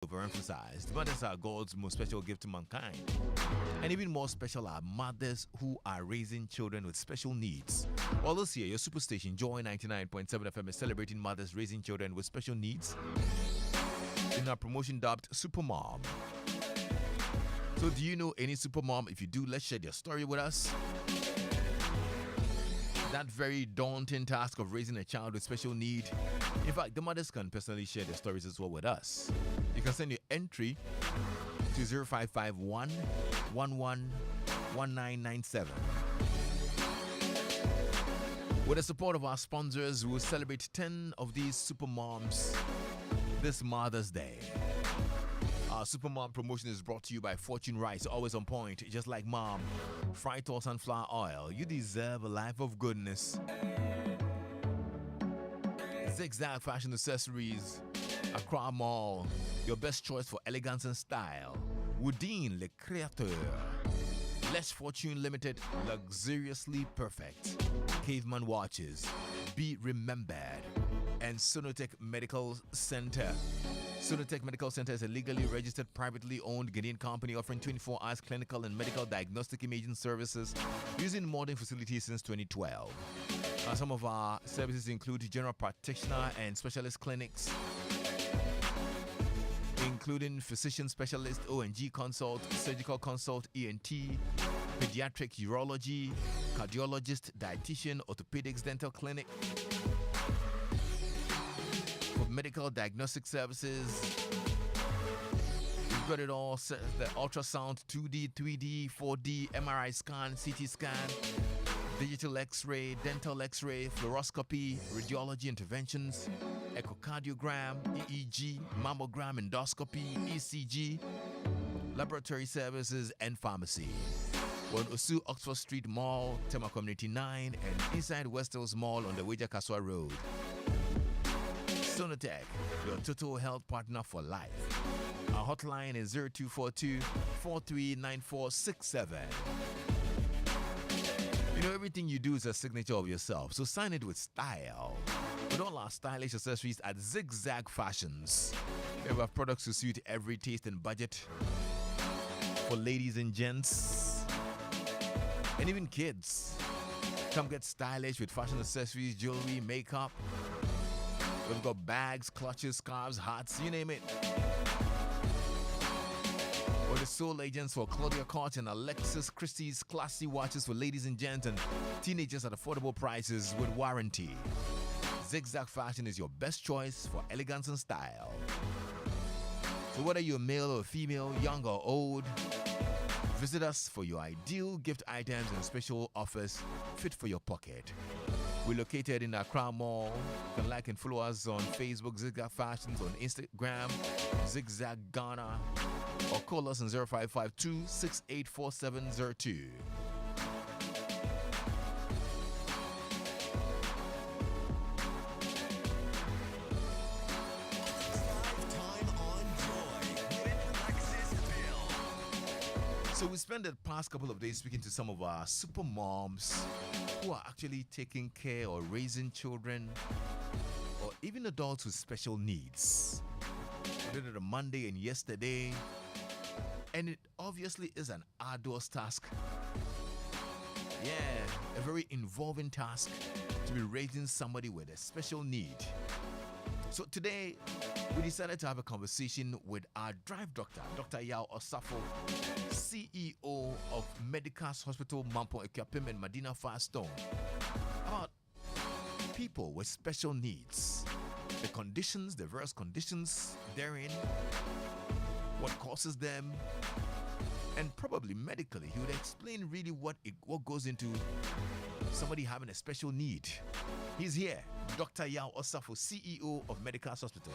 overemphasized. Mothers are God's most special gift to mankind. And even more special are mothers who are raising children with special needs. Well, this year, your superstation, Joy 99.7 FM, is celebrating mothers raising children with special needs in our promotion dubbed Supermom. So, do you know any Supermom? If you do, let's share your story with us. That very daunting task of raising a child with special need. In fact, the mothers can personally share their stories as well with us. You can send your entry to 0551 111997. With the support of our sponsors, we will celebrate 10 of these Supermoms this Mother's Day. Our Supermom promotion is brought to you by Fortune Rice, always on point, just like mom. Fried sunflower oil. You deserve a life of goodness. Zigzag Fashion Accessories, Accra Mall, your best choice for elegance and style. Woodine Le Créateur. Less Fortune Limited, luxuriously perfect. Caveman Watches, Be Remembered. And Sonotech Medical Center. Sonotech Medical Center is a legally registered, privately owned Ghanaian company offering 24 hours clinical and medical diagnostic imaging services using modern facilities since 2012. Some of our services include general practitioner and specialist clinics, including physician specialist, ONG consult, surgical consult, ENT, pediatric urology, cardiologist, dietitian, orthopedics, dental clinic. For medical diagnostic services, we've got it all, the ultrasound, 2D, 3D, 4D, MRI scan, CT scan, digital x-ray, dental x-ray, fluoroscopy, radiology interventions, echocardiogram, EEG, mammogram, endoscopy, ECG, laboratory services, and pharmacy. We're on Osu Oxford Street Mall, Tema Community 9, and inside West Hills Mall on the Weja Kaswa Road. Sonotech, your total health partner for life. Our hotline is 0242 439467. You know, everything you do is a signature of yourself, so sign it with style. With all our stylish accessories at Zigzag Fashions. We have products to suit every taste and budget for ladies and gents, and even kids. Come get stylish with fashion accessories, jewelry, makeup. We've got bags, clutches, scarves, hats, you name it. We're the sole agents for Claudia Koch and Lexis Christie's classy watches for ladies and gents and teenagers at affordable prices with warranty. Zigzag Fashion is your best choice for elegance and style. So whether you're male or female, young or old, visit us for your ideal gift items and special offers fit for your pocket. We're located in Accra Mall. You can like and follow us on Facebook, Zigzag Fashions, on Instagram, Zigzag Ghana, or call us on 0552 684702. So we spent the past couple of days speaking to some of our super moms who are actually taking care or raising children or even adults with special needs. We did it on Monday and yesterday, and it obviously is an arduous task. Yeah, a very involving task to be raising somebody with a special need. So today, we decided to have a conversation with our drive doctor, Dr. Yao Osafo, CEO of Medicas Hospital Mampo Ekwapim and Medina Firestone, about people with special needs, the conditions, the various conditions therein, what causes them, and probably medically, he would explain really what goes into somebody having a special need. He's here, Dr. Yao Osafo, CEO of Medicas Hospital.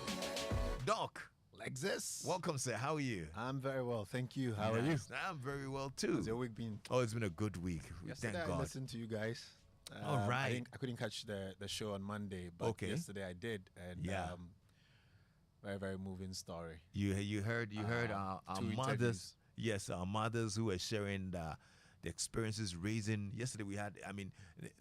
Doc. Lexis. Welcome, sir. How are you? I'm very well, thank you. How are you? I'm very well, too. How's your week been? Oh, it's been a good week. Yesterday Thank God. I listened to you guys. All right. I couldn't catch the show on Monday, but yesterday I did. And very, very moving story. You heard our mothers. Yes, our mothers who were sharing the experiences raising. Yesterday we had, I mean,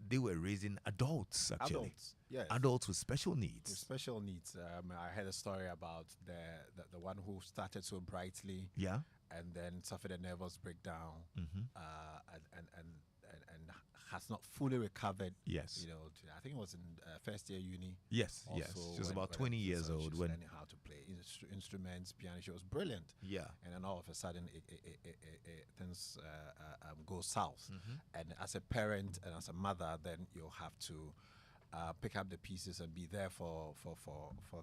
they were raising adults actually. Adults, yes. Adults with special needs. With special needs. I heard a story about the one who started so brightly. Yeah. And then suffered a nervous breakdown. And has not fully recovered. Yes. You know, I think it was in first year uni. Yes, yes. She was about 20 years old she was when learning how to play instruments, piano. She was brilliant. Yeah. And then all of a sudden, things go south. And as a parent and as a mother, then you'll have to pick up the pieces and be there for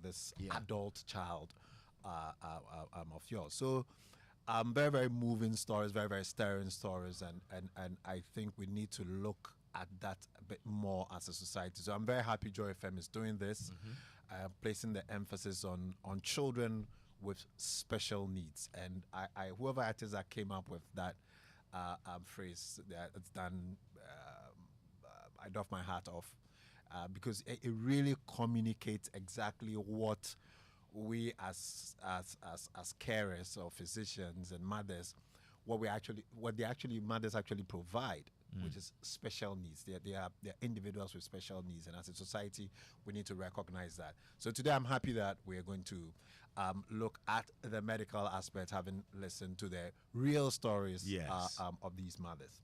this adult child of yours. So. Very, very moving stories, very, very stirring stories, and I think we need to look at that a bit more as a society. So I'm very happy Joy FM is doing this, placing the emphasis on children with special needs. And I whoever it is that came up with that phrase, it's done, I doff my hat off, because it really communicates exactly what we as carers or physicians and mothers, what mothers actually provide, which is special needs. They're individuals with special needs, and as a society, we need to recognize that. So today, I'm happy that we're going to look at the medical aspect, having listened to the real stories of these mothers.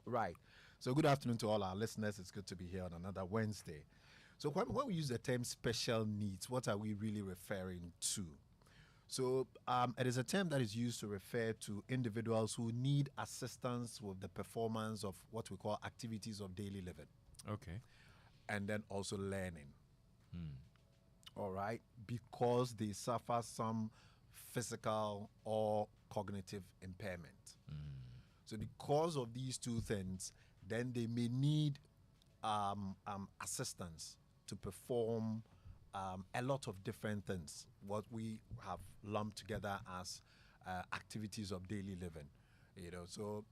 Right. So good afternoon to all our listeners. It's good to be here on another Wednesday. So when we use the term special needs, what are we really referring to? So it is a term that is used to refer to individuals who need assistance with the performance of what we call activities of daily living. Okay. And then also learning. All right? Because they suffer some physical or cognitive impairment. So because of these two things, then they may need assistance to perform a lot of different things, what we have lumped together as activities of daily living. You know, so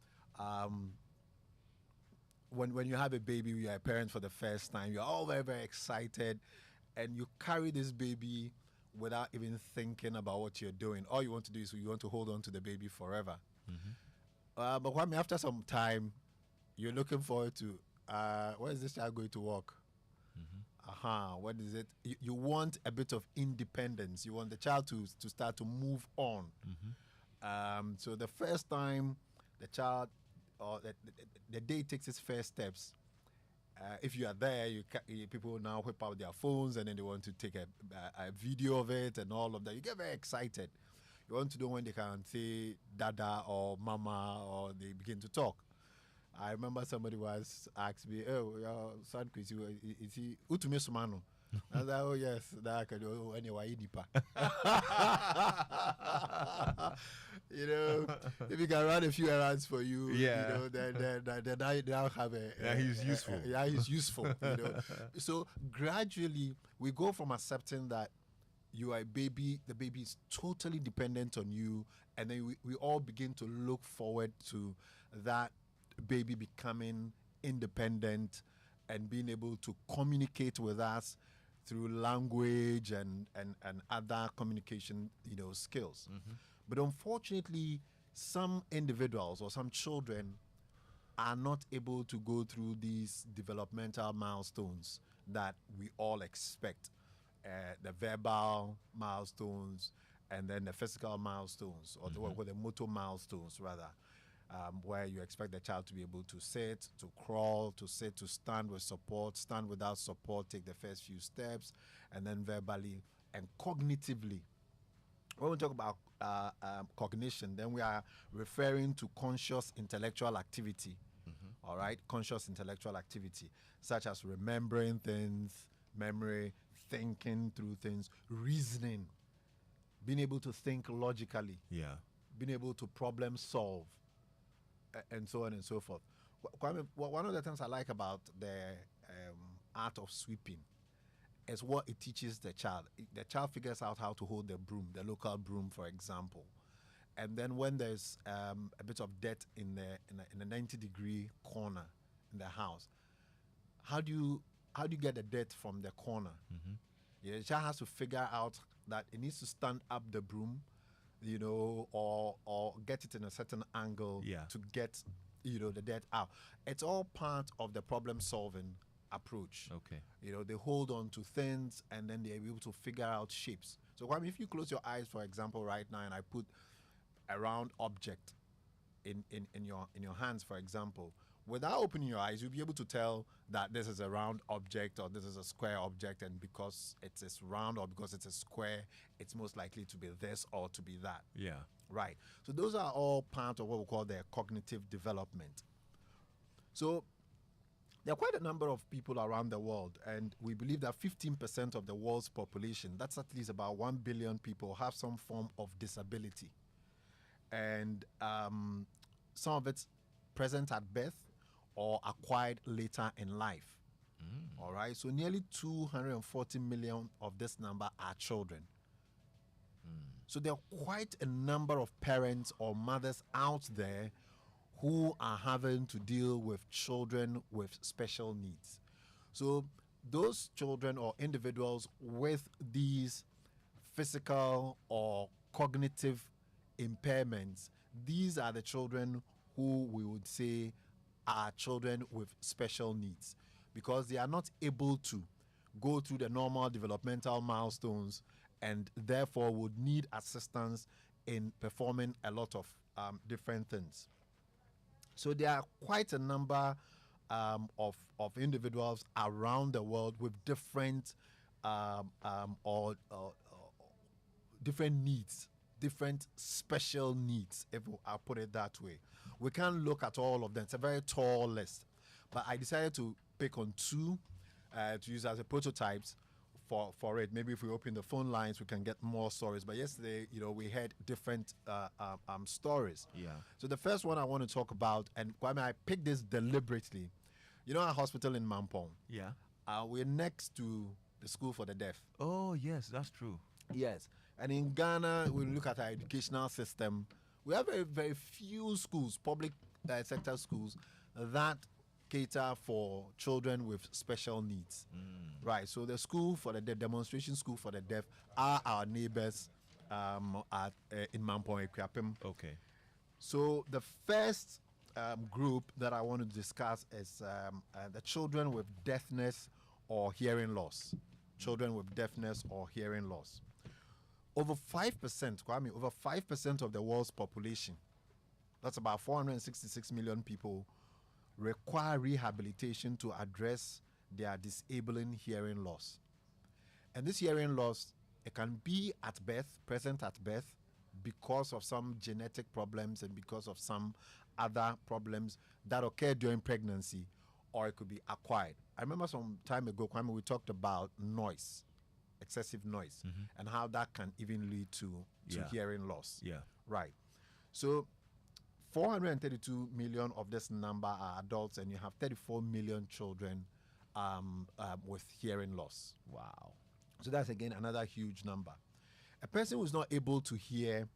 when you have a baby, you are a parent for the first time, you're all very, very excited, and you carry this baby without even thinking about what you're doing. All you want to do is you want to hold on to the baby forever. But when after some time, you're looking forward to, when is this child going to walk? What is it? You want a bit of independence. You want the child to start to move on. So the first time the child, or the day takes its first steps, if you are there, people now whip out their phones and then they want to take a video of it and all of that. You get very excited. You want to know when they can say dada or mama, or they begin to talk. I remember somebody was asked me, "Oh, your son Chris, is he Utume Sumano?" I was like, "Oh yes, that can do anyway, Idipa." You know, if he can run a few errands for you, you know, then I now have a. He's useful. He's useful. You know, so gradually we go from accepting that you are a baby, the baby is totally dependent on you, and then we all begin to look forward to that baby becoming independent and being able to communicate with us through language and other communication, you know, skills. But unfortunately, some individuals or some children are not able to go through these developmental milestones that we all expect. The verbal milestones and then the physical milestones, or the motor milestones rather, where you expect the child to be able to sit, to crawl, to sit, to stand with support, stand without support, take the first few steps, and then verbally and cognitively. When we talk about cognition, then we are referring to conscious intellectual activity, all right? Conscious intellectual activity, such as remembering things, memory, thinking through things, reasoning, being able to think logically, being able to problem solve, and so on and so forth. One of the things I like about the art of sweeping is what it teaches the child. The child figures out how to hold the broom, the local broom, for example. And then when there's a bit of dirt in a 90-degree corner in the house, how do you get the dirt from the corner? The child has to figure out that it needs to stand up the broom, you know, or get it in a certain angle to get the death out. It's all part of the problem solving approach. Okay. They hold on to things and then they're able to figure out shapes. So Kwame, if you close your eyes, for example, right now, and I put a round object in your hands, for example, without opening your eyes, you'll be able to tell that this is a round object or this is a square object, and because it's round or because it's a square, it's most likely to be this or to be that. Yeah. Right. So those are all part of what we call their cognitive development. So there are quite a number of people around the world, and we believe that 15% of the world's population, that's at least about 1 billion people, have some form of disability. And some of it's present at birth or acquired later in life. All right. So nearly 240 million of this number are children. So there are quite a number of parents or mothers out there who are having to deal with children with special needs. So those children or individuals with these physical or cognitive impairments, these are the children who we would say are children with special needs, because they are not able to go through the normal developmental milestones and therefore would need assistance in performing a lot of different things. So there are quite a number of individuals around the world with different or different needs, different special needs, if I'll put it that way. We can't look at all of them. It's a very tall list. But I decided to pick on two to use as a prototypes for it. Maybe if we open the phone lines, we can get more stories. But yesterday, we had different stories. Yeah. So the first one I want to talk about, and Kwame, I picked this deliberately. Our hospital in Mampong, Yeah. we're next to the school for the deaf. Oh, yes, that's true. Yes. And in Ghana, we look at our educational system. We have very, very few schools, public sector schools, that cater for children with special needs. Right. So the school for the deaf, demonstration school for the deaf, are our neighbors in Mampong, Equiapim. Okay. So the first group that I want to discuss is the children with deafness or hearing loss. Children with deafness or hearing loss. Over 5%, Kwame, over 5% of the world's population, that's about 466 million people, require rehabilitation to address their disabling hearing loss. And this hearing loss, it can be at birth, present at birth, because of some genetic problems and because of some other problems that occur during pregnancy, or it could be acquired. I remember some time ago, Kwame, we talked about noise, excessive noise, and how that can even lead to Yeah. hearing loss. Yeah. Right. So 432 million of this number are adults, and you have 34 million children with hearing loss. Wow. So that's again another huge number. A person who's not able to hear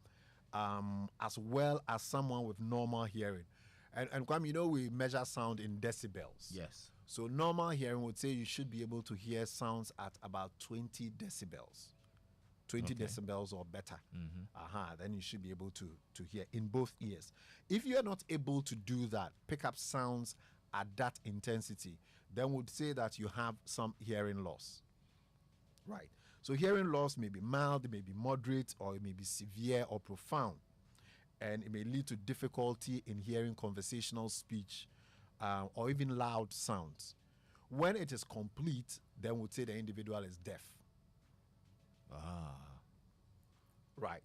as well as someone with normal hearing. And Kwame, we measure sound in decibels. Yes. So normal hearing would say you should be able to hear sounds at about 20 decibels. 20 Okay. decibels or better. Then you should be able to hear in both ears. If you are not able to do that, pick up sounds at that intensity, then would say that you have some hearing loss. Right. So hearing loss may be mild, it may be moderate, or it may be severe or profound. And it may lead to difficulty in hearing conversational speech or even loud sounds. When it is complete, then we'd say the individual is deaf. Ah. Right.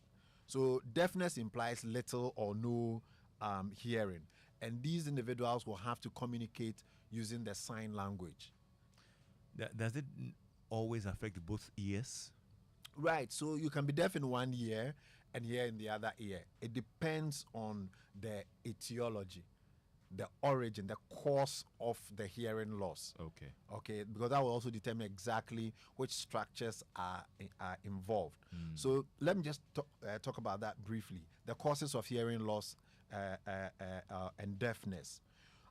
So deafness implies little or no hearing. And these individuals will have to communicate using the sign language. Does it always affect both ears? Right. So you can be deaf in one ear and hear in the other ear. It depends on the etiology, the origin, the cause of the hearing loss. Okay. Okay, because that will also determine exactly which structures are involved. So let me just talk about that briefly. The causes of hearing loss and deafness.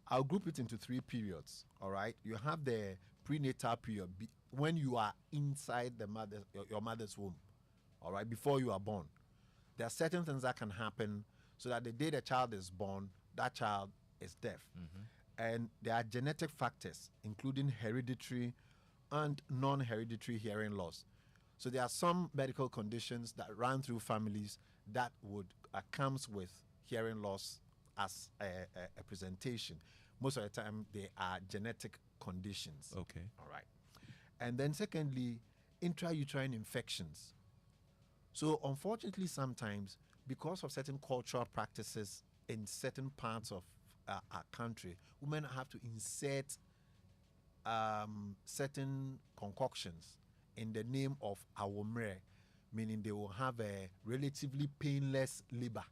I'll group it into 3 periods. All right, you have the prenatal period when you are inside your mother's womb. All right, before you are born, there are certain things that can happen so that the day the child is born, that child is deaf. And there are genetic factors, including hereditary and non-hereditary hearing loss. So there are some medical conditions that run through families that would comes with hearing loss as a presentation. Most of the time, they are genetic conditions. Okay. All right. And then secondly, intrauterine infections. So unfortunately, sometimes because of certain cultural practices in certain parts of our country, women have to insert certain concoctions in the name of awomre, meaning they will have a relatively painless labor.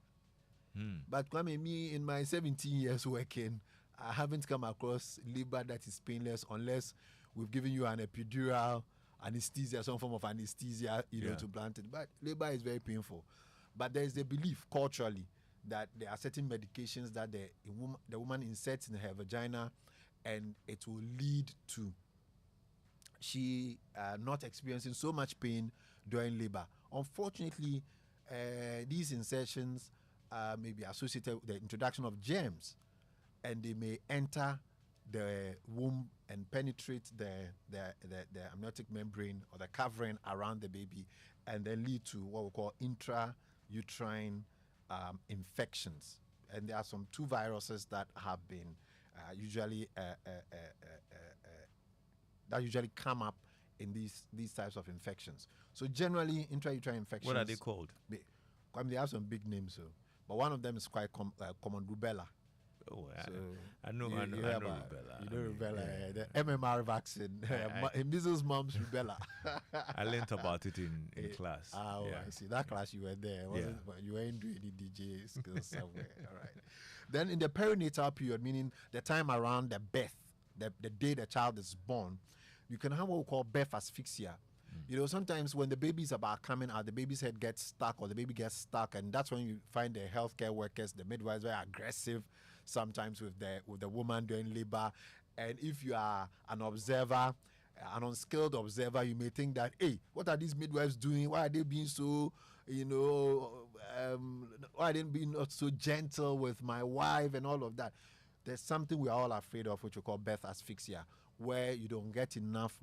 But Kwame, me in my 17 years working, I haven't come across labor that is painless unless we've given you an epidural, anesthesia, some form of anesthesia, you know, to blunt it. But labor is very painful. But there is a belief culturally that there are certain medications that the woman inserts in her vagina, and it will lead to she not experiencing so much pain during labor. Unfortunately, these insertions may be associated with the introduction of germs, and they may enter the womb and penetrate the amniotic membrane or the covering around the baby, and then lead to what we call intrauterine infections. And there are some two viruses that have been usually that usually come up in these types of infections. So generally, intrauterine infections. What are they called? They have some big names, so, but one of them is quite common, rubella. Oh, So I know you know rubella. You know rubella, the MMR vaccine, measles, mumps, rubella. I learned about it in class. Oh, I see. That class you were there, wasn't but you weren't doing any DJ skills somewhere. All right. Then in the perinatal period, meaning the time around the birth, the day the child is born, you can have what we call birth asphyxia. You know, sometimes when the baby is about coming out, the baby's head gets stuck or the baby gets stuck, and that's when you find the healthcare workers, the midwives, very aggressive sometimes with the woman during labor. And if you are an observer, an unskilled observer, you may think that, hey, what are these midwives doing? Why are they being so, why are they being not so gentle with my wife and all of that? There's something we're all afraid of, which we call birth asphyxia, where you don't get enough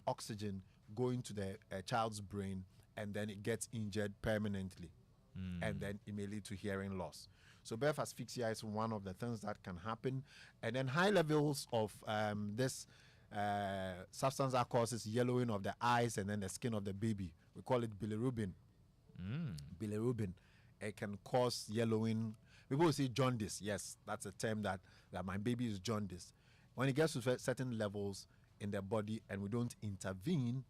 oxygen going to the child's brain, and then it gets injured permanently, and then it may lead to hearing loss. So birth asphyxia is one of the things that can happen. And then high levels of this substance that causes yellowing of the eyes and then the skin of the baby. We call it bilirubin. Bilirubin. It can cause yellowing. People will say jaundice. Yes, that's a term that my baby is jaundice. When it gets to certain levels in the body and we don't intervene,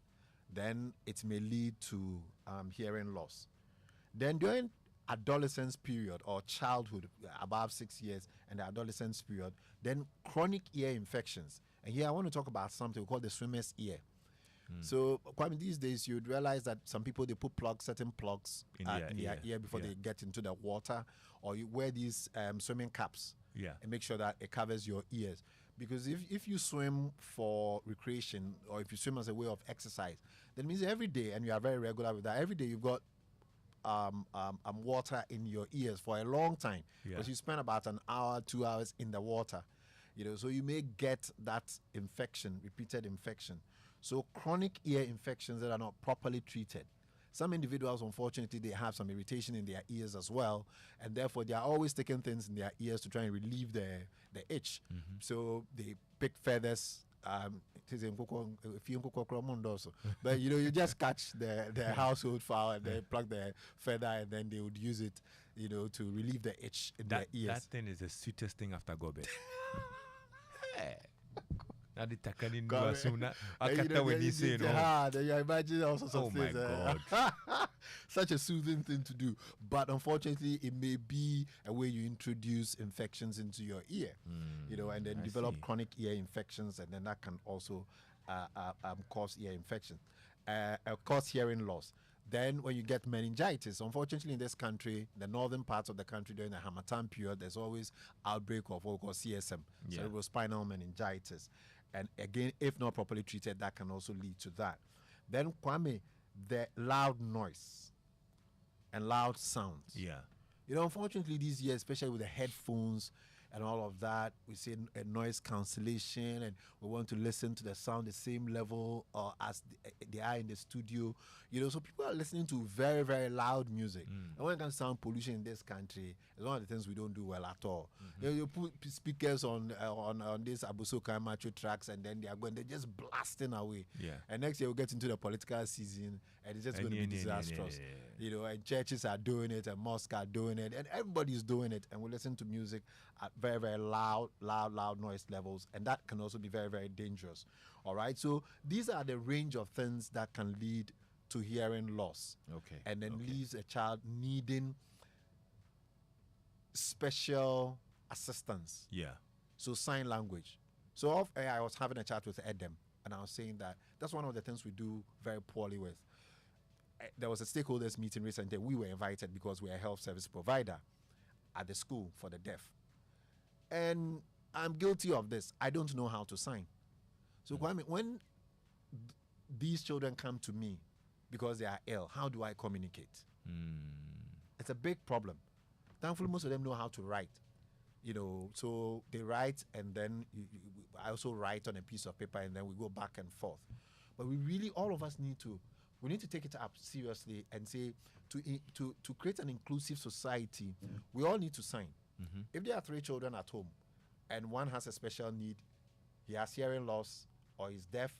then it may lead to hearing loss. Then during adolescence period or childhood, above 6 years, and the adolescence period, then chronic ear infections. And here I want to talk about something we call the swimmer's ear. So Kwame, these days you'd realize that some people, they put certain plugs in their ear before they get into the water, or you wear these swimming caps and make sure that it covers your ears. Because if you swim for recreation, or if you swim as a way of exercise, that means every day, and you are very regular with that, every day you've got water in your ears for a long time, because you spend about an hour, 2 hours in the water, so you may get that infection, repeated infection. So chronic ear infections that are not properly treated. Some individuals, unfortunately, they have some irritation in their ears as well, and therefore they are always sticking things in their ears to try and relieve the itch. So they pick feathers. But you just catch the household fowl and they pluck the feather, and then they would use it, to relieve the itch in their ears. That thing is the sweetest thing after gobe. Now the takani nuasuna. Akata when you say no. You imagine all sorts of things. Oh my God. Such a soothing thing to do, but unfortunately, it may be a way you introduce infections into your ear, and then develop chronic ear infections, and then that can also cause ear infection, cause hearing loss. Then when you get meningitis, unfortunately in this country, the northern parts of the country during the Harmattan period, there's always outbreak of what we call CSM, cerebrospinal meningitis. And again, if not properly treated, that can also lead to that. Then Kwame, the loud noise and loud sounds. You know, unfortunately, these years, especially with the headphones and all of that, we see a noise cancellation, and we want to listen to the sound the same level as they are in the studio. You know, so people are listening to very, very loud music. And when it comes to sound pollution in this country, it's one of the things we don't do well at all. You know, you put speakers on this Abusoka Macho tracks, and then they're just blasting away. Yeah. And next year we'll get into the political season, and it's just going to be disastrous. You know, and churches are doing it, and mosques are doing it, and everybody's doing it, and we listen to music at very, very loud noise levels, and that can also be very, very dangerous. All right, so these are the range of things that can lead to hearing loss. Okay. And then leaves a child needing special assistance. Yeah. So sign language. So I was having a chat with Edem, and I was saying that that's one of the things we do very poorly with. There was a stakeholders meeting recently. We were invited because we're a health service provider at the school for the deaf. And I'm guilty of this. I don't know how to sign. So Kwame, when these children come to me because they are ill, how do I communicate? It's a big problem. Thankfully, most of them know how to write. You know, so they write, and then I also write on a piece of paper, and then we go back and forth. But we really, all of us need to take it up seriously and say, to create an inclusive society, we all need to sign. If there are 3 children at home, and one has a special need, he has hearing loss, or is deaf,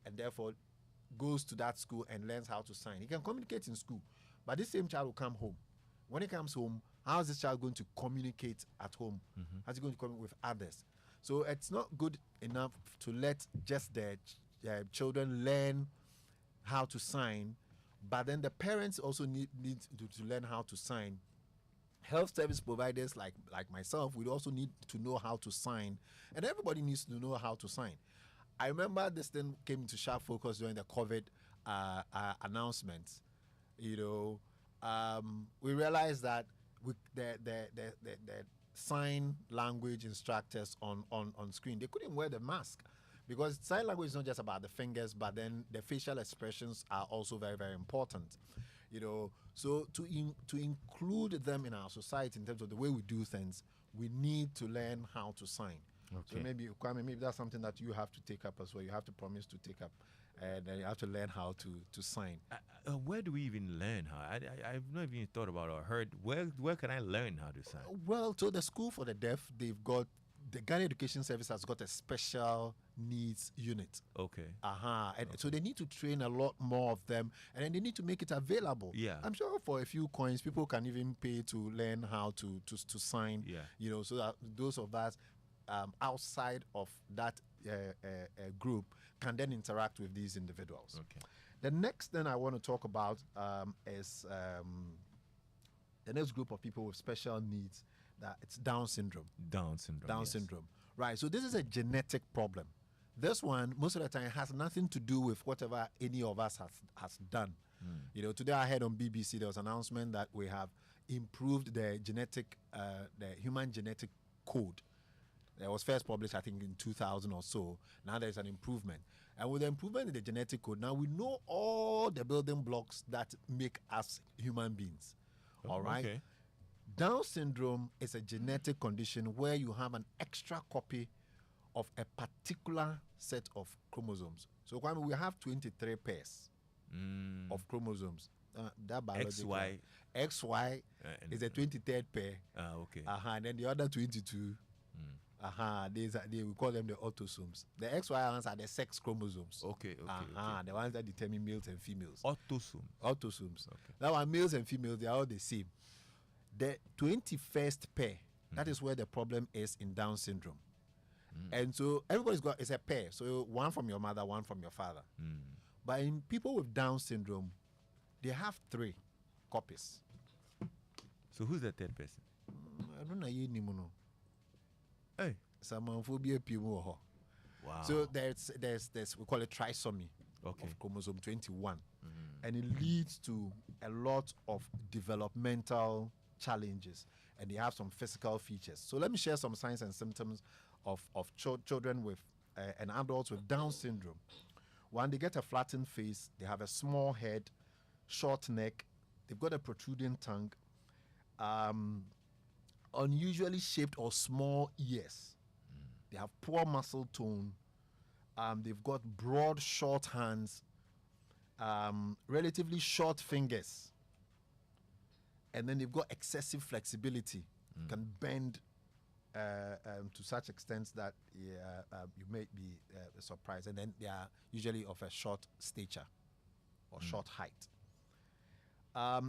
and therefore goes to that school and learns how to sign. He can communicate in school, but this same child will come home. When he comes home, how is this child going to communicate at home? How's he going to communicate with others? So it's not good enough to let just the children learn how to sign, but then the parents also need to learn how to sign. Health service providers like myself, we also need to know how to sign, and everybody needs to know how to sign. I remember this thing came into sharp focus during the COVID announcements. You know, we realized that the sign language instructors on screen, they couldn't wear the mask, because sign language is not just about the fingers, but then the facial expressions are also very, very important. You know, so to include them in our society in terms of the way we do things, we need to learn how to sign. Okay. So maybe, Kwame, maybe that's something that you have to take up as well. You have to promise to take up, and then you have to learn how to sign. Where do we even learn how? I've not even thought about or heard. Where can I learn how to sign? Well, so the School for the Deaf, they've got, the Ghana Education Service has got a special needs unit. Okay. And so they need to train a lot more of them, and then they need to make it available. Yeah. I'm sure for a few coins, people can even pay to learn how to sign. Yeah. You know, so that those of us outside of that group can then interact with these individuals. Okay. The next thing I want to talk about is the next group of people with special needs. That it's Down syndrome. Down syndrome. Yes. Syndrome. Right. So this is a genetic problem. This one, most of the time, has nothing to do with whatever any of us has done. You know, today I heard on BBC there was an announcement that we have improved the human genetic code. It was first published, I think, in 2000 or so. Now there's an improvement. And with the improvement in the genetic code, now we know all the building blocks that make us human beings. All right? Okay. Down syndrome is a genetic condition where you have an extra copy of a particular set of chromosomes. So, Kwame, we have 23 pairs of chromosomes. That biological. XY is the 23rd pair. Okay. And then the other 22. We call them the autosomes. The XY ones are the sex chromosomes. Okay. The ones that determine males and females. Autosomes. Okay. Now, males and females, they are all the same. The 21st pair, that is where the problem is in Down syndrome. And so everybody's got, it's a pair. So one from your mother, one from your father. But in people with Down syndrome, they have 3 copies. So who's the third person? I don't know. Hey. Samophobia people. Wow. So there's we call it trisomy of chromosome 21. And it leads to a lot of developmental challenges, and they have some physical features. So let me share some signs and symptoms of children with and adults with Down syndrome. One, they get a flattened face, they have a small head, short neck, they've got a protruding tongue, unusually shaped or small ears. They have poor muscle tone. They've got broad, short hands, relatively short fingers, and then they've got excessive flexibility. Can bend to such extent that you may be surprised. And then they are usually of a short stature or short height.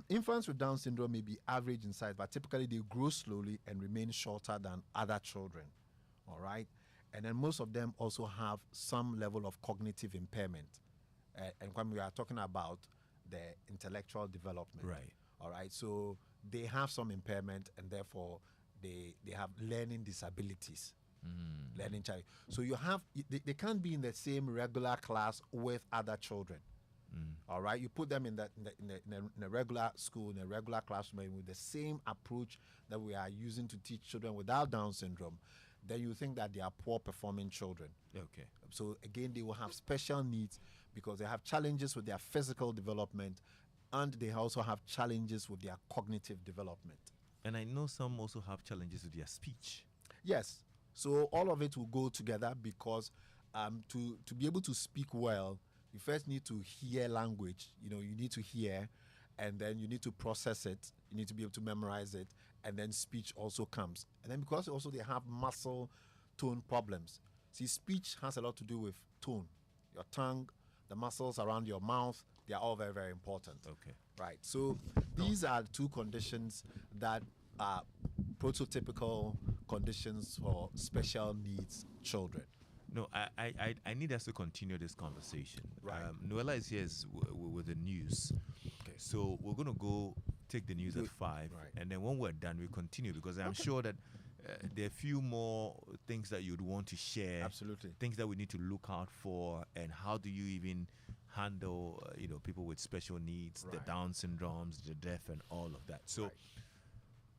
Infants with Down syndrome may be average in size, but typically they grow slowly and remain shorter than other children. All right? And then most of them also have some level of cognitive impairment. And when we are talking about the intellectual development. Right. All right? So they have some impairment, and therefore they have learning disabilities. Learning challenge. So you have, they can't be in the same regular class with other children. All right, you put them in a regular school, in a regular classroom, with the same approach that we are using to teach children without Down syndrome, then you think that they are poor performing children. Okay. So again, they will have special needs because they have challenges with their physical development, and they also have challenges with their cognitive development. And I know some also have challenges with their speech. Yes. So all of it will go together because to be able to speak well, you first need to hear language. You need to hear, and then you need to process it. You need to be able to memorize it, and then speech also comes. And then because also they have muscle tone problems. See, speech has a lot to do with tone. Your tongue, the muscles around your mouth, they are all very, very important. Okay. Right. So these are two conditions that are prototypical conditions for special needs children. No, I need us to continue this conversation. Right. Noella is here with the news. Okay. So we're going to go take the news at 5. Right. And then when we're done, we continue because I'm sure that there are a few more things that you'd want to share. Absolutely. Things that we need to look out for, and how do you even handle, people with special needs, Right. the Down syndromes, the deaf, and all of that. So Right.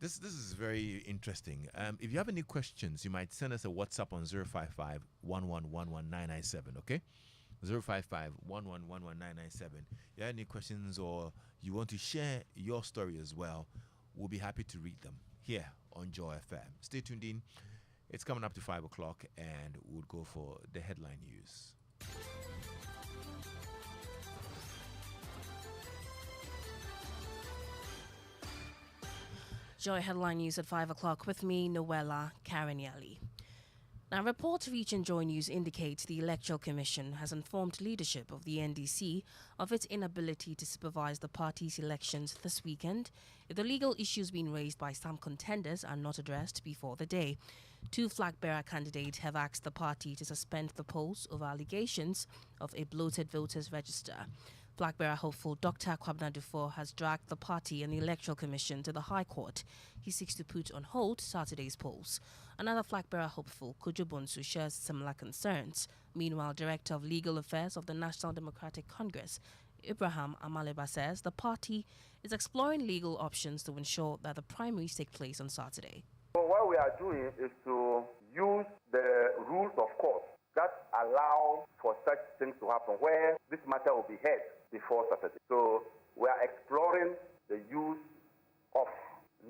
this is very interesting. If you have any questions, you might send us a WhatsApp on 055 1111997, okay? 055 1111997. If you have any questions or you want to share your story as well, we'll be happy to read them here on Joy FM. Stay tuned in. It's coming up to 5 o'clock, and we'll go for the headline news. Joy headline news at 5 o'clock with me, Noella Carinielli. Now, reports reaching Joy News indicate the Electoral Commission has informed leadership of the NDC of its inability to supervise the party's elections this weekend if the legal issues being raised by some contenders are not addressed before the day. 2 flag-bearer candidates have asked the party to suspend the polls over allegations of a bloated voters register. Flag-bearer hopeful Dr. Kwabena Dufour has dragged the party and the Electoral Commission to the High Court. He seeks to put on hold Saturday's polls. Another flag-bearer hopeful, Kojo Bonsu, shares similar concerns. Meanwhile, Director of Legal Affairs of the National Democratic Congress, Ibrahim Amaleba, says the party is exploring legal options to ensure that the primaries take place on Saturday. So what we are doing is to use the rules of court that allow for such things to happen, where this matter will be heard before Saturday. So we are exploring the use of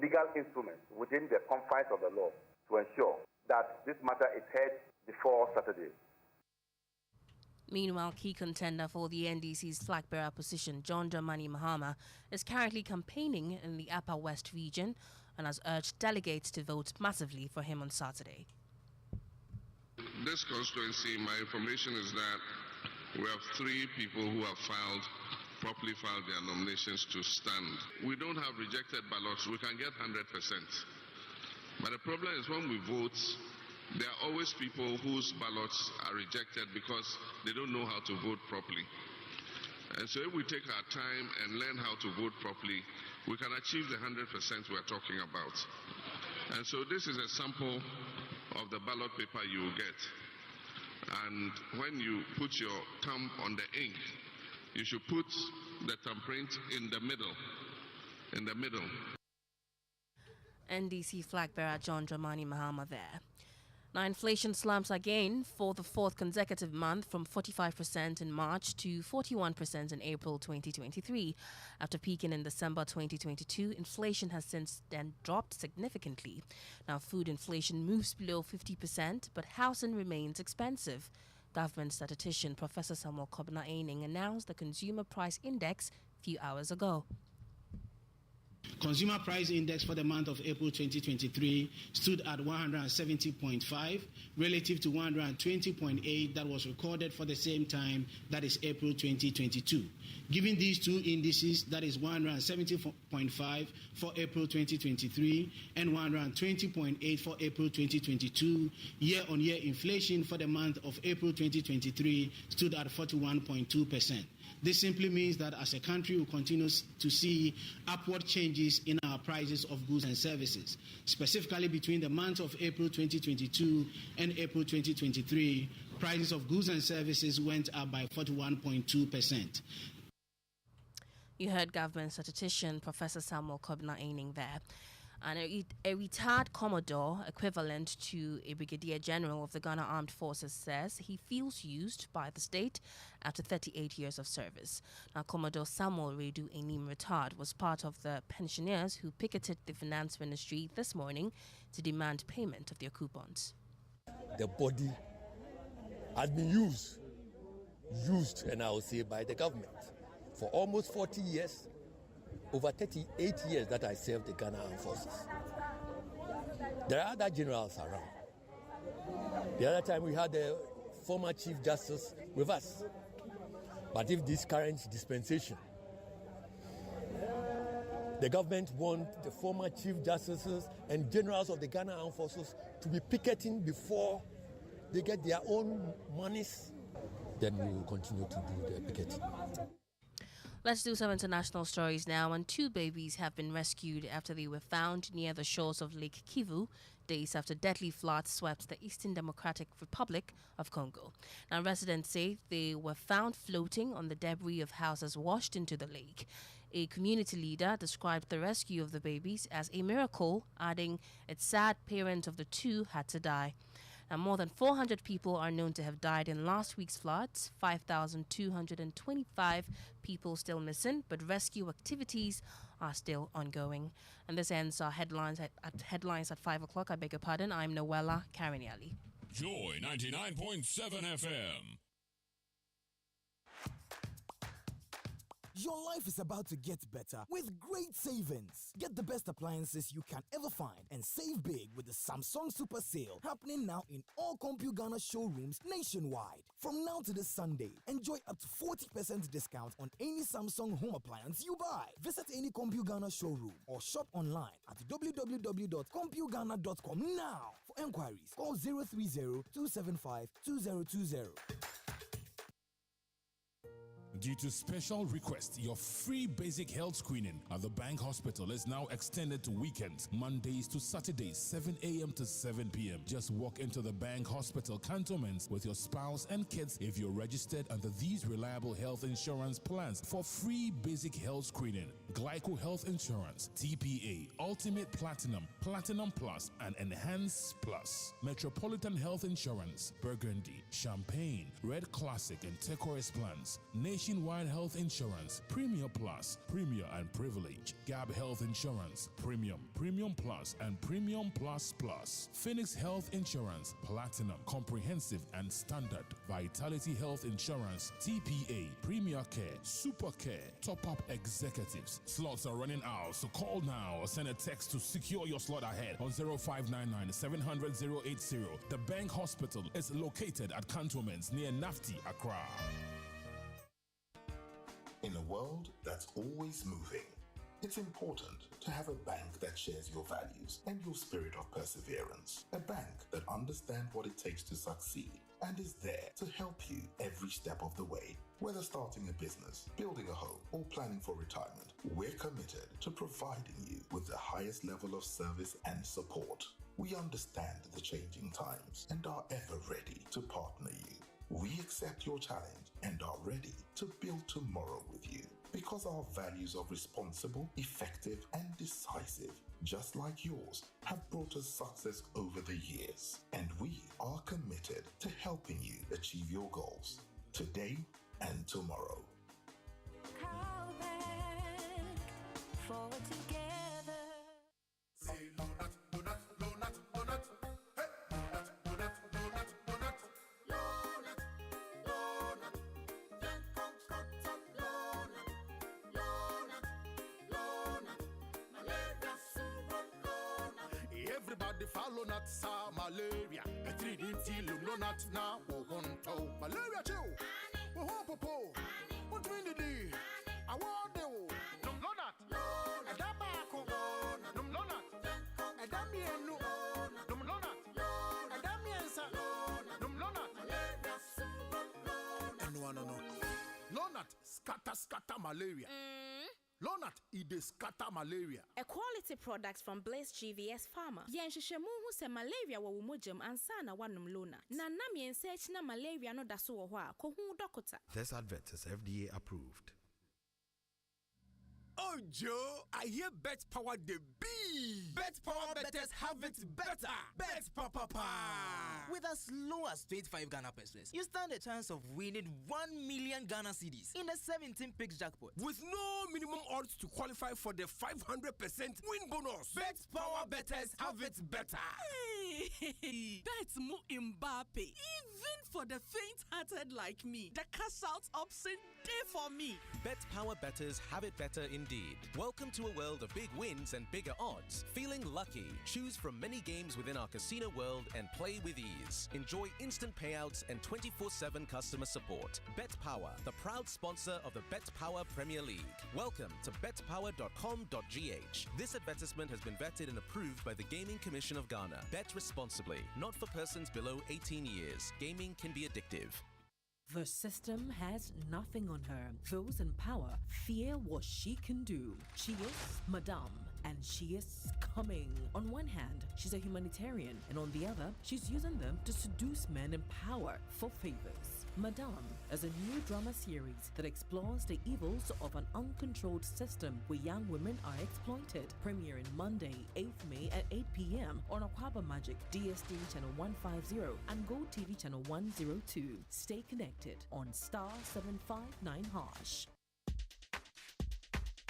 legal instruments within the confines of the law to ensure that this matter is heard before Saturday. Meanwhile, key contender for the NDC's flag-bearer position, John Dramani Mahama, is currently campaigning in the Upper West region and has urged delegates to vote massively for him on Saturday. This constituency, my information is that we have 3 people who have properly filed their nominations to stand. We don't have rejected ballots. We can get 100%. But the problem is when we vote, there are always people whose ballots are rejected because they don't know how to vote properly. And so if we take our time and learn how to vote properly, we can achieve the 100% we're talking about. And so this is a sample of the ballot paper you will get. And when you put your thumb on the ink, you should put the thumbprint in the middle. In the middle. NDC flag-bearer John Dramani Mahama there. Now, inflation slumps again for the fourth consecutive month from 45% in March to 41% in April 2023. After peaking in December 2022, inflation has since then dropped significantly. Now, food inflation moves below 50%, but housing remains expensive. Government statistician Professor Samuel Kobna-Aining announced the Consumer Price Index a few hours ago. Consumer Price Index for the month of April 2023 stood at 170.5 relative to 120.8 that was recorded for the same time, that is April 2022. Given these two indices, that is 170.5 for April 2023 and 120.8 for April 2022, year-on-year inflation for the month of April 2023 stood at 41.2%. This simply means that as a country, we continue to see upward changes in our prices of goods and services. Specifically between the month of April 2022 and April 2023, prices of goods and services went up by 41.2%. You heard government statistician Professor Samuel Kobna-Aining there. And a retired Commodore, equivalent to a Brigadier General of the Ghana Armed Forces, says he feels used by the state after 38 years of service. Now, Commodore Samuel Redu Enim retired was part of the pensioners who picketed the Finance Ministry this morning to demand payment of their coupons. The body has been used, and I will say by the government, for almost 40 years. Over 38 years that I served the Ghana Armed Forces. There are other generals around. The other time we had the former Chief Justice with us. But if this current dispensation, the government want the former Chief Justices and generals of the Ghana Armed Forces to be picketing before they get their own monies, then we will continue to do the picketing. Let's do some international stories now. And 2 babies have been rescued after they were found near the shores of Lake Kivu, days after deadly floods swept the Eastern Democratic Republic of Congo. Now, residents say they were found floating on the debris of houses washed into the lake. A community leader described the rescue of the babies as a miracle, adding its sad parent of the 2 had to die. Now, more than 400 people are known to have died in last week's floods, 5,225 people still missing, but rescue activities are still ongoing. And this ends our headlines at 5 o'clock. I beg your pardon. I'm Noella Cariniali. Joy 99.7 FM. Your life is about to get better with great savings. Get the best appliances you can ever find and save big with the Samsung Super Sale happening now in all CompuGhana showrooms nationwide. From now to this Sunday, enjoy up to 40% discount on any Samsung home appliance you buy. Visit any CompuGhana showroom or shop online at www.compughana.com now. For enquiries, call 030-275-2020. Due to special request, your free basic health screening at the Bank Hospital is now extended to weekends, Mondays to Saturdays, 7 a.m. to 7 p.m. Just walk into the Bank Hospital cantonments with your spouse and kids if you're registered under these reliable health insurance plans for free basic health screening. Glyco Health Insurance, TPA, Ultimate Platinum, Platinum Plus, and Enhanced Plus. Metropolitan Health Insurance, Burgundy, Champagne, Red Classic, and Turquoise plans. Nationwide Health Insurance, Premier Plus, Premier and Privilege. Gab Health Insurance, Premium, Premium Plus, and Premium Plus Plus. Phoenix Health Insurance, Platinum, Comprehensive and Standard. Vitality Health Insurance, TPA, Premier Care, Super Care, Top Up Executives. Slots are running out, so call now or send a text to secure your slot ahead on 0599 700 080. The Bank Hospital is located at Cantonments near Nafti, Accra. In a world that's always moving, it's important to have a bank that shares your values and your spirit of perseverance. A bank that understands what it takes to succeed and is there to help you every step of the way. Whether starting a business, building a home, or planning for retirement, we're committed to providing you with the highest level of service and support. We understand the changing times and are ever ready to partner you. We accept your challenge and are ready to build tomorrow with you. Because our values of responsible, effective, and decisive, just like yours, have brought us success over the years. And we are committed to helping you achieve your goals today and tomorrow. Forward together. Say Lonat, Lonat, Lonat, Lonat. Hey, Lonat, Lonat, Lonat, Lonat. Lonat, Lonat. Yankon Kotak, Lonat, Lonat, Lonat. Malaria super Lonat. Everybody follow not sa malaria. A 3D till Lonat now. Oh, malaria chill. Oh, popo. What do we need? I want the scatter malaria. Lonat, it is scatter malaria. A quality product from Blaze GVS Pharma. Yenshishemu who se malaria wa wumojum ansana wanum Lona. Na nam yensearch na malaria no daso wa ko hu dokota. This advert is FDA approved. Oh, Joe, I hear Bet Power the B. Bet Power betters have it better. Bet Papa. With as low as 25 Ghana pesos, you stand a chance of winning 1 million Ghana cedis in the 17 picks jackpot. With no minimum odds to qualify for the 500% win bonus. Bet Power betters have it better. Hey, that's Mo Mbappe. Even for the faint-hearted like me, the cash out option day for me. Bet Power bettors have it better indeed. Welcome to a world of big wins and bigger odds. Feeling lucky? Choose from many games within our casino world and play with ease. Enjoy instant payouts and 24/7 customer support. Bet Power, the proud sponsor of the Bet Power Premier League. Welcome to betpower.com.gh. This advertisement has been vetted and approved by the Gaming Commission of Ghana. Bet responsibly, not for persons below 18 years. Gaming can be addictive. The system has nothing on her. Those in power fear what she can do. She is Madame, and she is coming. On one hand, she's a humanitarian, and on the other, she's using them to seduce men in power for favors. Madame is a new drama series that explores the evils of an uncontrolled system where young women are exploited. Premiering Monday, 8th May at 8 p.m. on Aquaba Magic, DSTV Channel 150 and Go TV Channel 102. Stay connected on Star 759#.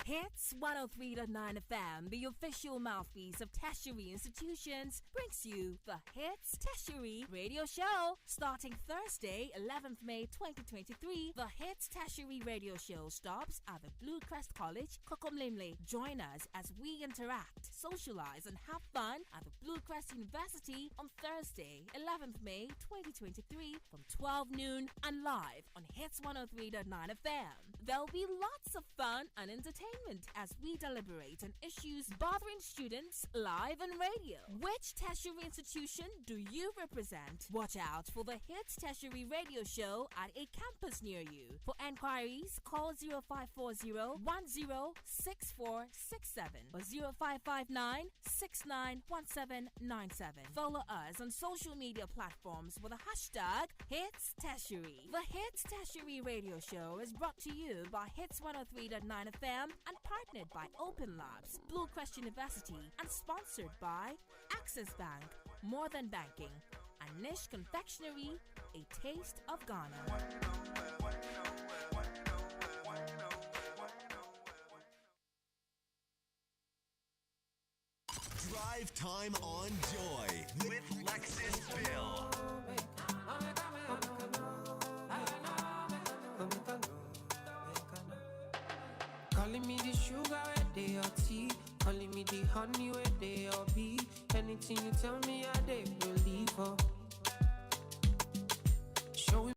Hits 103.9 FM, the official mouthpiece of tertiary institutions, brings you the Hits Tertiary Radio Show. Starting Thursday, 11th May 2023, the Hits Tertiary Radio Show stops at the Blue Crest College, Kokomlemle. Join us as we interact, socialize, and have fun at the Blue Crest University on Thursday, 11th May 2023 from 12 noon and live on Hits 103.9 FM. There'll be lots of fun and entertainment as we deliberate on issues bothering students live on radio. Which tertiary institution do you represent? Watch out for the Hits Tertiary Radio Show at a campus near you. For enquiries, call 0540-106467 or 0559-691797. Follow us on social media platforms with the hashtag Hits Tertiary. The Hits Tertiary Radio Show is brought to you by Hits 103.9 FM and partnered by Open Labs, Blue Crest University, and sponsored by Access Bank, More Than Banking, and Niche Confectionery, a taste of Ghana. Drive time on Joy with Lexis Bill. Calling me the sugar where they are tea. Calling me the honey where they are bee. Anything you tell me, I they believe her. Showing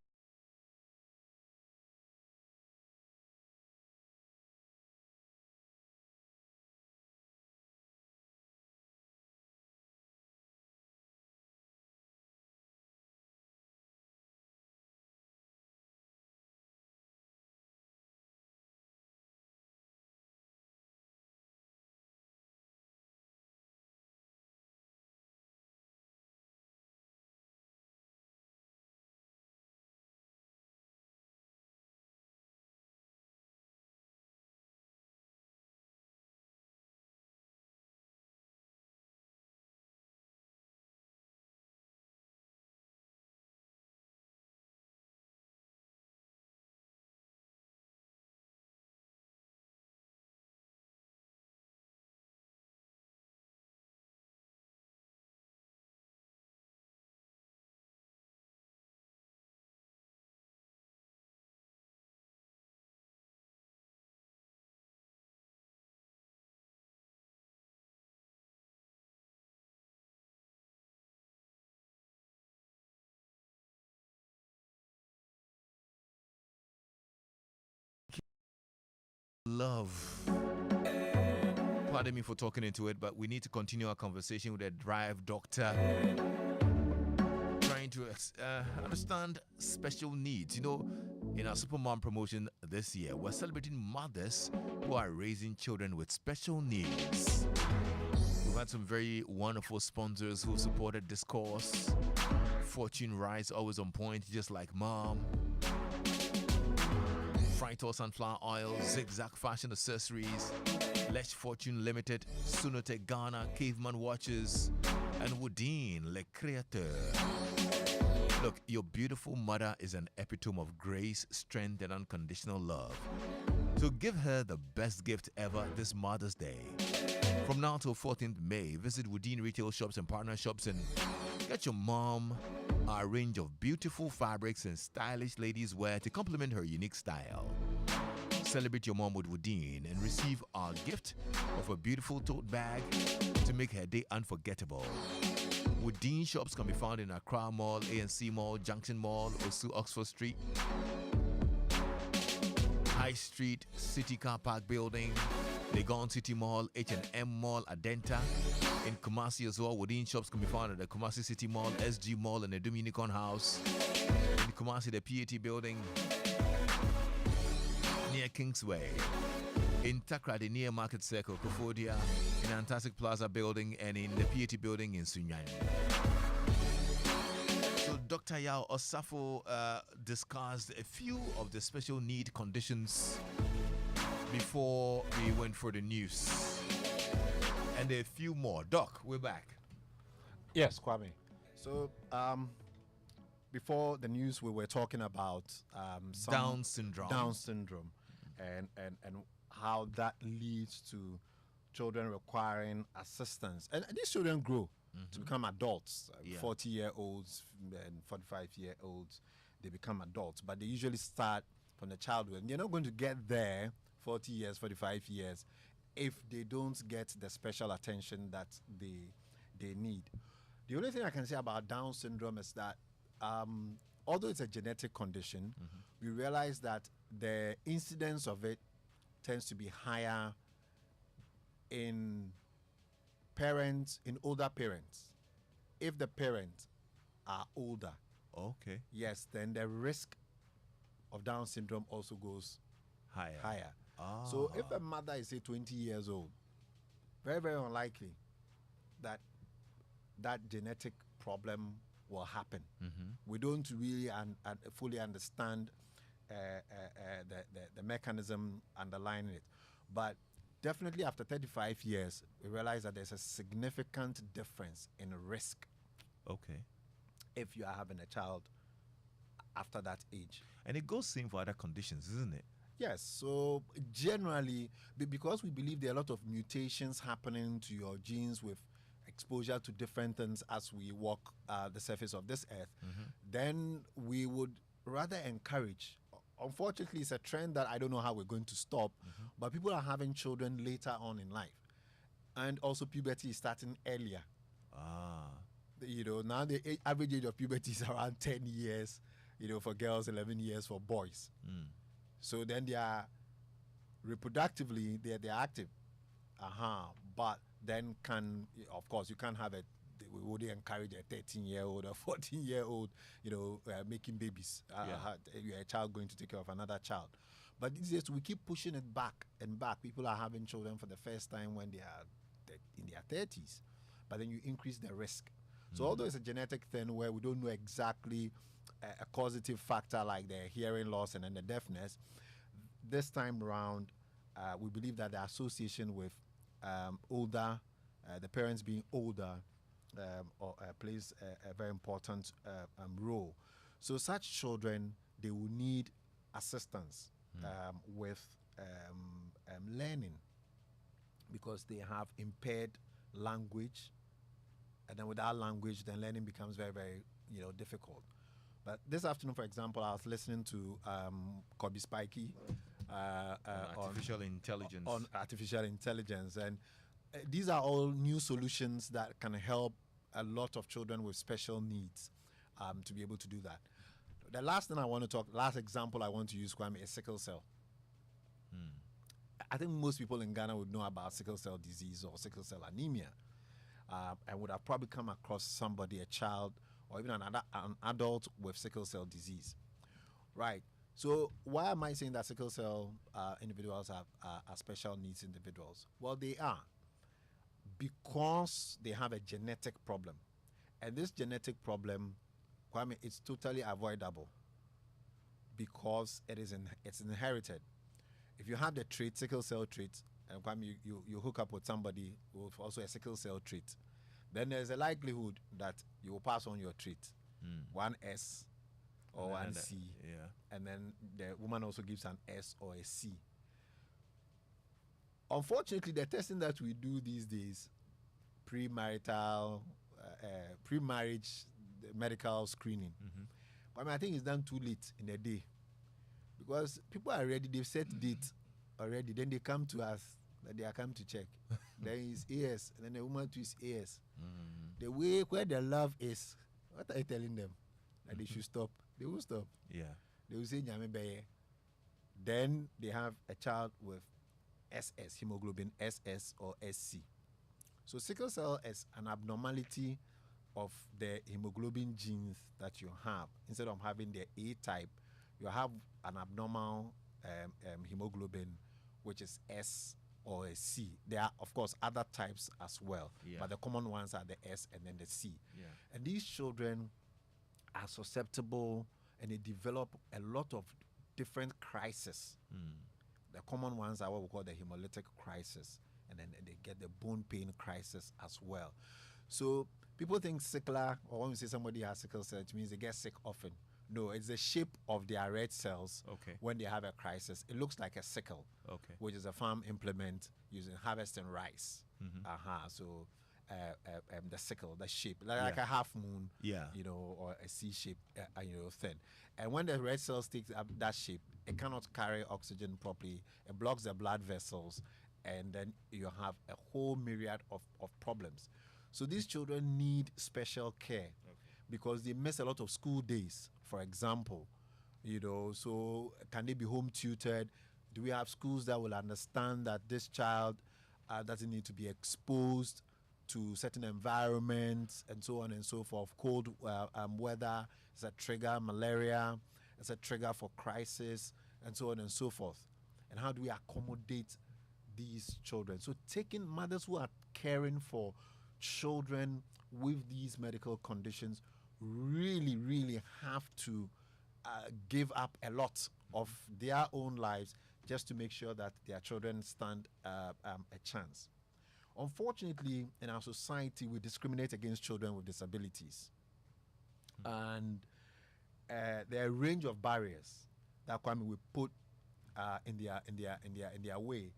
love. Pardon me for talking into it, but we need to continue our conversation with a drive doctor. Trying to understand special needs. You know, in our Supermom promotion this year, we're celebrating mothers who are raising children with special needs. We've had some very wonderful sponsors who supported this course. Fortune Rice, always on point, just like mom. Frito Sunflower Oil, Zigzag Fashion Accessories, Lesh Fortune Limited, Sunotech Ghana, Caveman Watches, and Woodine Le Créateur. Look, your beautiful mother is an epitome of grace, strength, and unconditional love. So give her the best gift ever this Mother's Day. From now till 14th May, visit Woodine retail shops and partner shops and get your mom a range of beautiful fabrics and stylish ladies wear to complement her unique style. Celebrate your mom with Woodine and receive our gift of a beautiful tote bag to make her day unforgettable. Woodine shops can be found in Accra Mall, ANC Mall, Junction Mall, Osu Oxford Street, High Street, City Car Park Building, Legon City Mall, H&M Mall, Adenta. In Kumasi as well, Woodine shops can be found at the Kumasi City Mall, SG Mall, and the Dominican House. In Kumasi, the PAT Building near Kingsway. In Takrady, near Market Circle, Kofodia. In Antastic Plaza Building, and in the PAT Building in Sunyani. So Dr. Yao Osafo discussed a few of the special need conditions before we went for the news. And a few more. Doc, we're back. Yes, Kwame. So, before the news, we were talking about Down syndrome. Down syndrome, and how that leads to children requiring assistance. And these children grow to become adults. 40-year-olds and 45-year-olds, they become adults. But they usually start from the childhood. And they're not going to get there 40 years, 45 years, if they don't get the special attention that they need. The only thing I can say about Down syndrome is that although it's a genetic condition, we realize that the incidence of it tends to be higher in older parents. If the parents are older, okay, yes, then the risk of Down syndrome also goes higher. So if a mother is, say, 20 years old, very, very unlikely that that genetic problem will happen. We don't really fully understand the mechanism underlying it. But definitely after 35 years, we realize that there's a significant difference in risk. Okay. If you are having a child after that age. And it goes same for other conditions, isn't it? Yes, so generally, because we believe there are a lot of mutations happening to your genes with exposure to different things as we walk the surface of this earth, then we would rather encourage. Unfortunately, it's a trend that I don't know how we're going to stop, but people are having children later on in life. And also puberty is starting earlier. You know, now the average age of puberty is around 10 years, you know, for girls, 11 years for boys. So then they are reproductively, they're active. But then of course, you can't have we wouldn't encourage a 13-year-old or 14-year-old, you know, making babies. You're a child going to take care of another child. But these days, we keep pushing it back and back. People are having children for the first time when they are in their 30s. But then you increase the risk. So although it's a genetic thing where we don't know exactly a causative factor like the hearing loss and then the deafness, this time around, we believe that the association with older, the parents being older, plays a very important role. So such children, they will need assistance with learning because they have impaired language, and then without language, then learning becomes very, very, difficult. But this afternoon, for example, I was listening to Kobe Spikey on artificial intelligence, and these are all new solutions that can help a lot of children with special needs to be able to do that. The last example I want to use, Kwame, is sickle cell. I think most people in Ghana would know about sickle cell disease or sickle cell anemia, and would have probably come across somebody, a child, or even an adult with sickle cell disease. Right. So why am I saying that sickle cell individuals are special needs individuals? Well, they are, because they have a genetic problem. And this genetic problem, Kwame, it's totally avoidable because it's inherited. If you have the trait, sickle cell trait, and Kwame, you hook up with somebody with also a sickle cell trait, then there's a likelihood that you will pass on your trait. One S or one C. And then the woman also gives an S or a C. Unfortunately, the testing that we do these days, pre-marital, pre-marriage medical screening, I think it's done too late in the day. Because people are ready, they've set date already, then they come to us, that they are come to check. Then it's AS, and then the woman too is AS. The way where their love is, what are you telling them? That they should stop. They will stop. Yeah. They will say Nyame Beye. Then they have a child with SS, hemoglobin SS or SC. So sickle cell is an abnormality of the hemoglobin genes that you have. Instead of having the A type, you have an abnormal hemoglobin, which is S or a C. There are, of course, other types as well, but the common ones are the S and then the C. And these children are susceptible, and they develop a lot of different crises. The common ones are what we call the hemolytic crisis, and then they get the bone pain crisis as well. So people think sickler, or when we say somebody has sickle cell, it means they get sick often. No, it's the shape of their red cells when they have a crisis. It looks like a sickle, which is a farm implement using harvesting rice. So the sickle, the shape, like a half moon, you know, or a C shape, thing. And when the red cells take up that shape, it cannot carry oxygen properly. It blocks the blood vessels, and then you have a whole myriad of problems. So these children need special care because they miss a lot of school days, for example. So can they be home tutored? Do we have schools that will understand that this child doesn't need to be exposed to certain environments and so on and so forth? Cold weather is a trigger, malaria is a trigger for crisis, and so on and so forth. And how do we accommodate these children? So taking mothers who are caring for children with these medical conditions really, really have to give up a lot of their own lives just to make sure that their children stand a chance. Unfortunately, in our society, we discriminate against children with disabilities. And there are a range of barriers that Kwame will put in their way.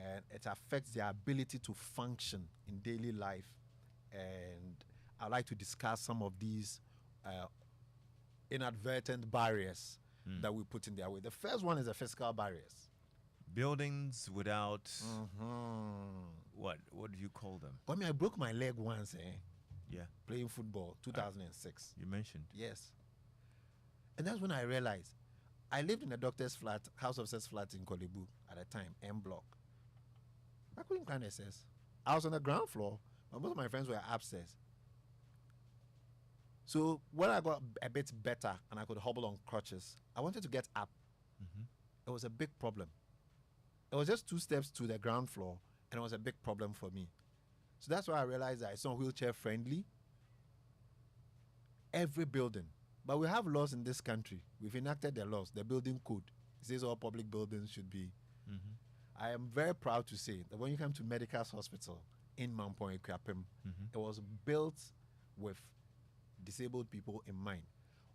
And it affects their ability to function in daily life. And I'd like to discuss some of these inadvertent barriers that we put in their way. The first one is the physical barriers. Buildings without what do you call them? I mean, I broke my leg once, playing football, 2006. You mentioned. Yes. And that's when I realized I lived in a doctor's flat, house officer's flat in Kolebu at the time, M block. I couldn't climb the stairs. I was on the ground floor, but most of my friends were upstairs. So when I got a bit better and I could hobble on crutches, I wanted to get up. It was a big problem. It was just 2 steps to the ground floor, and it was a big problem for me. So that's why I realized that it's not wheelchair friendly. Every building. But we have laws in this country. We've enacted the laws, the building code. It says all public buildings should be. I am very proud to say that when you come to Medical's Hospital in Mampong Ekwapim, it was built with disabled people in mind.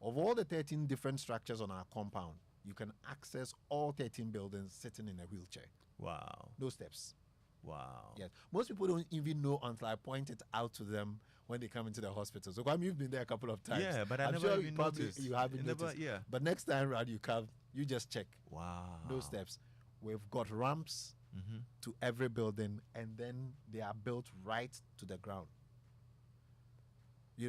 Of all the 13 different structures on our compound, you can access all 13 buildings sitting in a wheelchair. Wow. No steps. Wow. Yes. Most people don't even know until I point it out to them when they come into the hospital. So, Kwame, you've been there a couple of times. Yeah, but I I'm never sure even probably noticed. You haven't noticed. Yeah. But next time around you come, you just check. Wow. No steps. We've got ramps to every building, and then they are built right to the ground.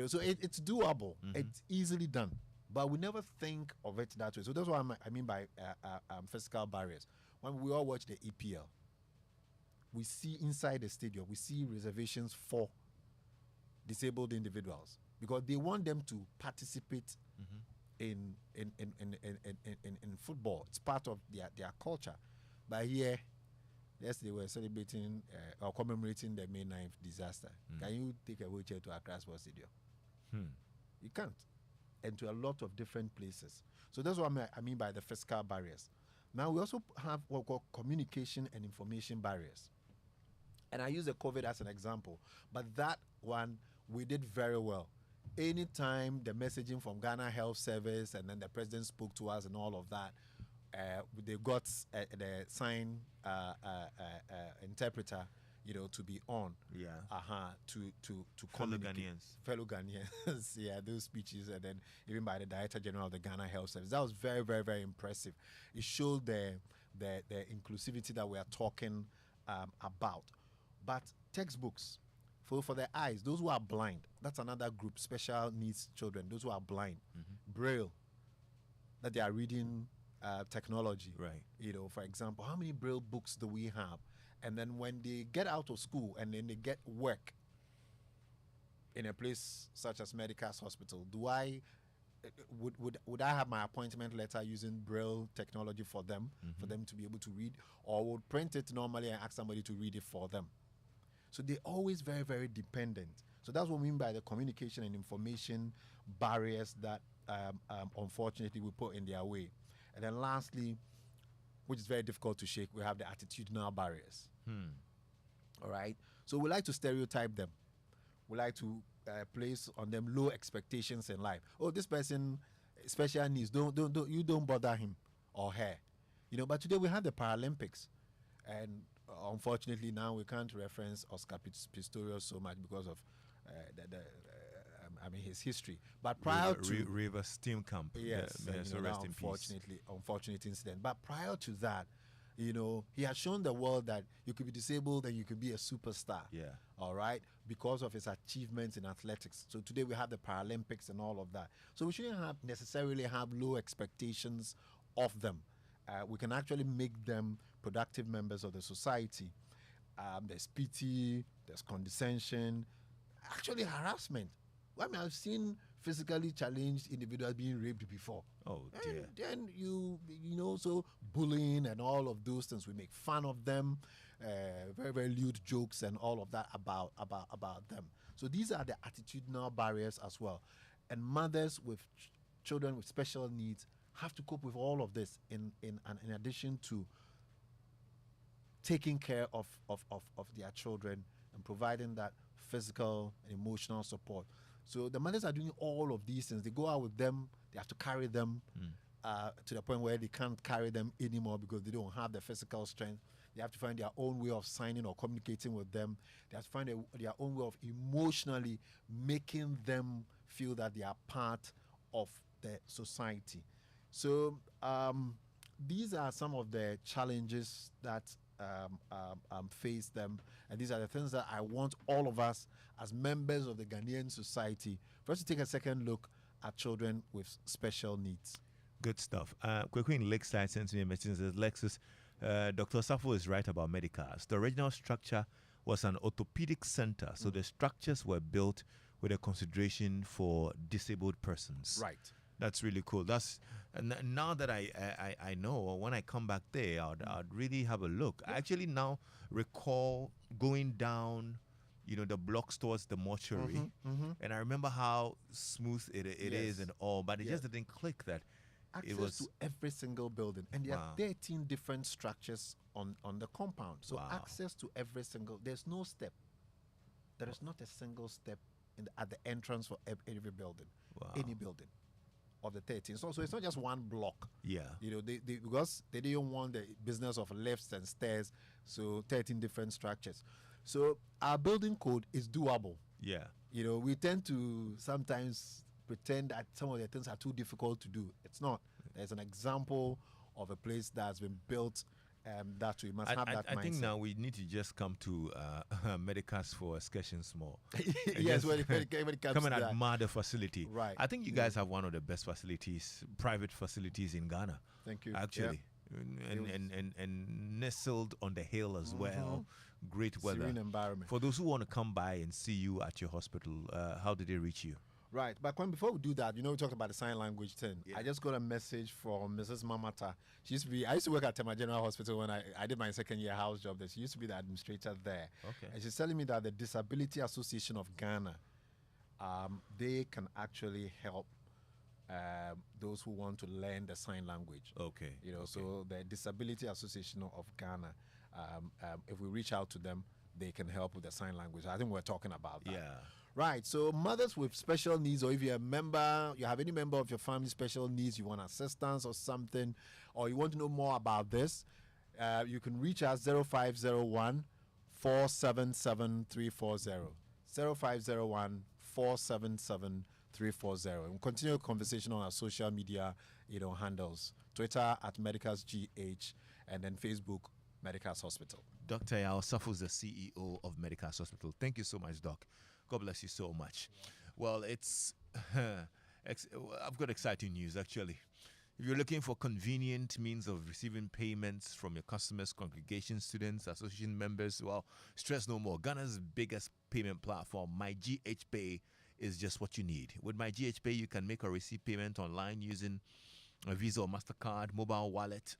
So it's doable. It's easily done. But we never think of it that way. So that's what I mean by physical barriers. when we all watch the EPL, we see inside the stadium, we see reservations for disabled individuals because they want them to participate in football. It's part of their culture. But here, yes, they were celebrating or commemorating the May 9th disaster. Can you take a wheelchair to Accra Sports Stadium? You can't. And to a lot of different places. So that's what I mean by the physical barriers. Now, we also have what we call communication and information barriers. And I use the COVID as an example. But that one, we did very well. Anytime the messaging from Ghana Health Service and then the president spoke to us and all of that, they got the sign interpreter, to be on. Yeah. To fellow Ghanaians. Fellow Ghanaians, yeah, those speeches, and then even by the Director General of the Ghana Health Service. That was very, very, very impressive. It showed the inclusivity that we are talking about. But textbooks, for the eyes, those who are blind, that's another group, special needs children, those who are blind, Braille, that they are reading technology. Right. For example, how many Braille books do we have? And then when they get out of school and then they get work in a place such as Medical's hospital, would I have my appointment letter using Braille technology for them to be able to read, or would print it normally and ask somebody to read it for them? So they're always very, very dependent. So that's what we mean by the communication and information barriers that unfortunately we put in their way. And then lastly, which is very difficult to shake, we have the attitudinal barriers. All right? So we like to stereotype them. We like to place on them low expectations in life. Oh, this person, special needs, don't bother him or her. But today we have the Paralympics. And unfortunately now we can't reference Oscar Pistorius so much because of his history. But prior to River Steam Camp, yes, rest in peace. Unfortunate incident. But prior to that, he has shown the world that you could be disabled and you could be a superstar. Yeah. All right, because of his achievements in athletics. So today we have the Paralympics and all of that. So we shouldn't necessarily have low expectations of them. We can actually make them productive members of the society. There's pity, there's condescension, actually harassment. I mean, I've seen physically challenged individuals being raped before. Oh, dear. And then so bullying and all of those things. We make fun of them, very, very lewd jokes and all of that about them. So these are the attitudinal barriers as well. And mothers with children with special needs have to cope with all of this in addition to taking care of their children and providing that physical and emotional support. So the mothers are doing all of these things. They go out with them, they have to carry them to the point where they can't carry them anymore because they don't have the physical strength. They have to find their own way of signing or communicating with them. They have to find their own way of emotionally making them feel that they are part of the society. So these are some of the challenges that face them, and these are the things that I want all of us as members of the Ghanaian society for us to take a second look at children with special needs. Good stuff. Quickly in Lakeside sends me a message and says, Lexis, Dr. Osafo is right about Medicals. The original structure was an orthopedic center, so the structures were built with a consideration for disabled persons. Right. That's really cool. Now that I know, when I come back there, I'd really have a look. I actually now recall going down, the blocks towards the mortuary, and I remember how smooth it is and all, but it just didn't click that access it was to every single building, and there are 13 different structures on the compound. So access to every single. There's no step. There is not a single step at the entrance for every building, any building of the 13. So it's not just one block. Yeah. They because they didn't want the business of lifts and stairs, so 13 different structures. So our building code is doable. Yeah. We tend to sometimes pretend that some of the things are too difficult to do. It's not. There's an example of a place that's been built that we must have that mindset. I think now we need to just come to Medicals for excursions more. Yes, when it comes come and to admire the facility. Right. I think you guys have one of the best facilities, private facilities in Ghana. Thank you. Actually, and nestled on the hill as well. Great weather. Serene environment. For those who want to come by and see you at your hospital, how did they reach you? Right, but before we do that, we talked about the sign language thing. I just got a message from Mrs. Mamata. I used to work at Tema General Hospital when I did my second year house job there. She used to be the administrator there. Okay. And she's telling me that the Disability Association of Ghana, they can actually help those who want to learn the sign language. Okay. So the Disability Association of Ghana, if we reach out to them, they can help with the sign language. I think we're talking about that. Yeah. Right, so mothers with special needs, or if you're a member, you have any member of your family special needs, you want assistance or something, or you want to know more about this, you can reach us 0501 477 340. 0501 477 340. We'll continue the conversation on our social media handles. Twitter at MedicasGH, and then Facebook, Medicas Hospital. Dr. Osafo is the CEO of Medicas Hospital. Thank you so much, Doc. God bless you so much. Well, I've got exciting news, actually. If you're looking for convenient means of receiving payments from your customers, congregation, students, association members, well, stress no more. Ghana's biggest payment platform, MyGHPay, is just what you need. With MyGHPay, you can make or receive payment online using a Visa or MasterCard, mobile wallet,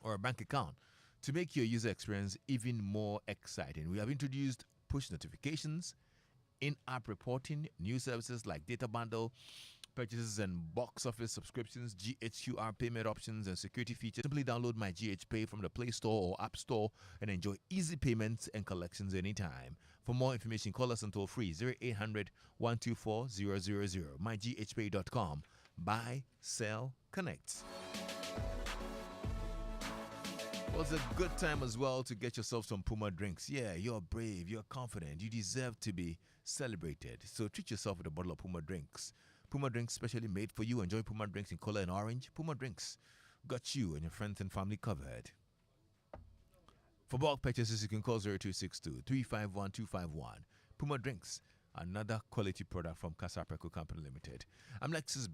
or a bank account. To make your user experience even more exciting, we have introduced push notifications, in-app reporting, new services like data bundle, purchases and box office subscriptions, GHQR payment options, and security features. Simply download my GHPay from the Play Store or App Store and enjoy easy payments and collections anytime. For more information, call us on toll free 0800 124 000, myghpay.com. Buy, sell, connect. Well, it's a good time as well to get yourself some Puma drinks. Yeah, you're brave, you're confident, you deserve to be celebrated. So treat yourself with a bottle of Puma drinks. Puma drinks specially made for you. Enjoy Puma drinks in color and orange. Puma drinks got you and your friends and family covered. For bulk purchases, you can call 0262 351 251. Puma drinks, another quality product from Casapreco Company Limited. I'm Lexis Bill.